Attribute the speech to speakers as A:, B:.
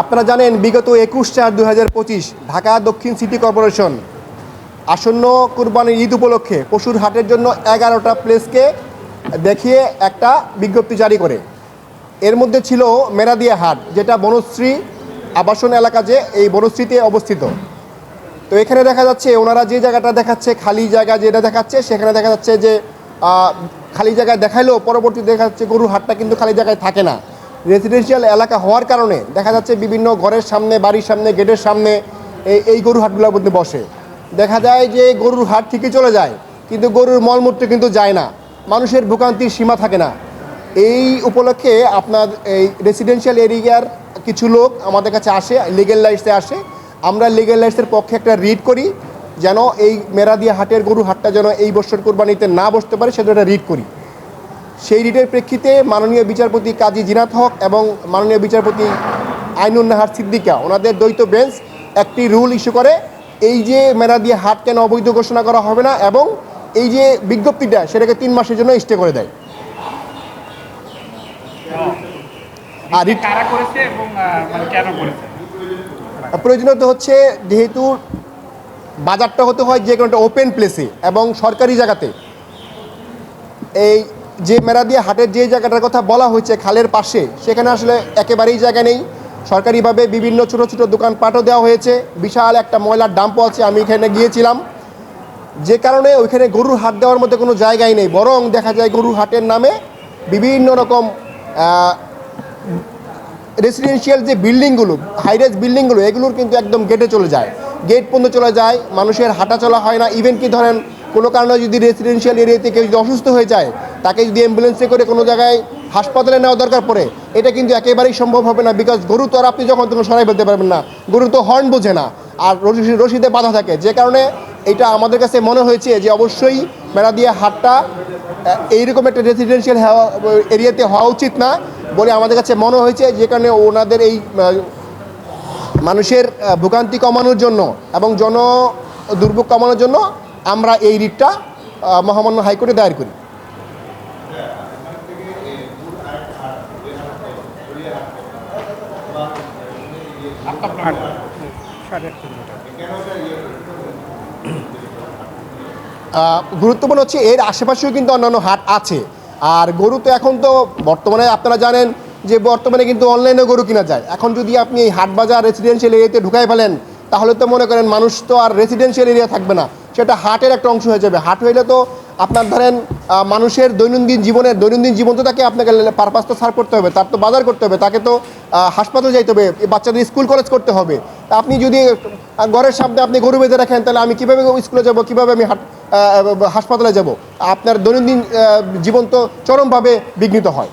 A: আপনারা জানেন বিগত 21/4/2025 ঢাকা দক্ষিণ সিটি কর্পোরেশন আসন্ন কুরবানির ঈদ উপলক্ষে পশুর হাটের জন্য 11টা প্লেসকে দেখিয়ে একটা বিজ্ঞপ্তি জারি করে। এর মধ্যে ছিল মেরাদিয়া হাট, যেটা বনশ্রী আবাসন এলাকা, যে এই বনশ্রীতে অবস্থিত। তো এখানে দেখা যাচ্ছে ওনারা যে জায়গাটা দেখাচ্ছে, খালি জায়গা যেটা দেখাচ্ছে, সেখানে দেখা যাচ্ছে যে খালি জায়গায় দেখাইলেও পরবর্তীতে দেখা যাচ্ছে গরুর হাটটা কিন্তু খালি জায়গায় থাকে না। রেসিডেন্সিয়াল এলাকা হওয়ার কারণে দেখা যাচ্ছে বিভিন্ন ঘরের সামনে, বাড়ির সামনে, গেটের সামনে এই গরুর হাটগুলোর মধ্যে বসে। দেখা যায় যে গরুর হাট ঠিকই চলে যায়, কিন্তু গরুর মলমূত্র কিন্তু যায় না, মানুষের ভোগান্তির সীমা থাকে না। এই উপলক্ষে আপনার এই রেসিডেন্সিয়াল এরিয়ার কিছু লোক আমাদের কাছে আসে, লিগেল লাইটসে আসে। আমরা লিগেল লাইটসের পক্ষে একটা রিট করি যেন এই মেরাদিয়া হাটের গরুর হাটটা যেন এই বছর কোরবানিতে না বসতে পারে, সেটা একটা রিট করি। সেই রিটের প্রেক্ষিতে মাননীয় বিচারপতি কাজী জিনাত হক এবং মাননীয় বিচারপতি আইনুন নাহার সিদ্দিকা, ওনাদের দ্বৈত বেঞ্চ একটি রুল ইস্যু করে, এই যে মেরাদিয়া হাট কেন অবৈধ ঘোষণা করা হবে না, এবং এই যে বিজ্ঞপ্তিটা সেটাকে 3 মাসের জন্য স্টে করে দেয়। আর প্রয়োজনীয়তা হচ্ছে, যেহেতু বাজারটা হতে হয় যে কোনো একটা ওপেন প্লেসে এবং সরকারি জায়গাতে। এই যে মেরাদিয়া হাটের যে জায়গাটার কথা বলা হয়েছে খালের পাশে, সেখানে আসলে একেবারেই জায়গা নেই। সরকারিভাবে বিভিন্ন ছোটো ছোটো দোকানপাটও দেওয়া হয়েছে, বিশাল একটা ময়লার ডাম্পও আছে, আমি এখানে গিয়েছিলাম। যে কারণে ওইখানে গরুর হাট দেওয়ার মধ্যে কোনো জায়গাই নেই, বরং দেখা যায় গরুর হাটের নামে বিভিন্ন রকম রেসিডেন্সিয়াল যে বিল্ডিংগুলো, হাইরাইজ বিল্ডিংগুলো, এগুলোর কিন্তু একদম গেটে চলে যায়, গেট পর্যন্ত চলে যায়, মানুষের হাঁটা চলা হয় না। ইভেন কি ধরেন কোনো কারণে যদি রেসিডেন্সিয়াল এরিয়াতে কেউ যদি অসুস্থ হয়ে যায়, তাকে যদি অ্যাম্বুলেন্সে করে কোনো জায়গায় হাসপাতালে নেওয়া দরকার পড়ে, এটা কিন্তু একেবারেই সম্ভব হবে না। বিকজ গরু তো আর আপনি যখন তখন সরাই ফেলতে পারবেন না, গরু তো হর্ন বোঝে না, আর রশিদে বাধা থাকে। যে কারণে এটা আমাদের কাছে মনে হয়েছে যে অবশ্যই মেরাদিয়া হাটটা এইরকম একটা রেসিডেন্সিয়াল এরিয়াতে হওয়া উচিত না বলে আমাদের কাছে মনে হয়েছে। যে কারণে ওনাদের এই মানুষের ভোগান্তি কমানোর জন্য এবং জন দুর্ভোগ কমানোর জন্য আমরা এই রিটটা মহামান্য হাইকোর্টে দায়ের করি। গুরুত্বপূর্ণ হচ্ছে এর আশেপাশেও কিন্তু অন্যান্য হাট আছে। আর গরু তো এখন তো বর্তমানে আপনারা জানেন যে বর্তমানে কিন্তু অনলাইনে গরু কিনা যায়। এখন যদি আপনি এই হাট বাজার রেসিডেন্সিয়াল এরিয়াতে ঢুকাই ফেলেন, তাহলে তো মনে করেন মানুষ তো আর রেসিডেন্সিয়াল এরিয়া থাকবে না, সেটা হাটের একটা অংশ হয়ে যাবে। হাট হইলে তো আপনার ধরেন মানুষের দৈনন্দিন জীবন তো তাকে আপনাকে পারপাস তো সার্ভ করতে হবে, তার তো বাজার করতে হবে, তাকে তো হাসপাতালে যাইতে হবে, বাচ্চাদের স্কুল কলেজ করতে হবে। তা আপনি যদি ঘরের সামনে আপনি গরু বেঁধে রাখেন, তাহলে আমি কীভাবে স্কুলে যাব, কীভাবে আমি হাসপাতালে যাব? আপনার দৈনন্দিন জীবন তো চরমভাবে বিঘ্নিত হয়।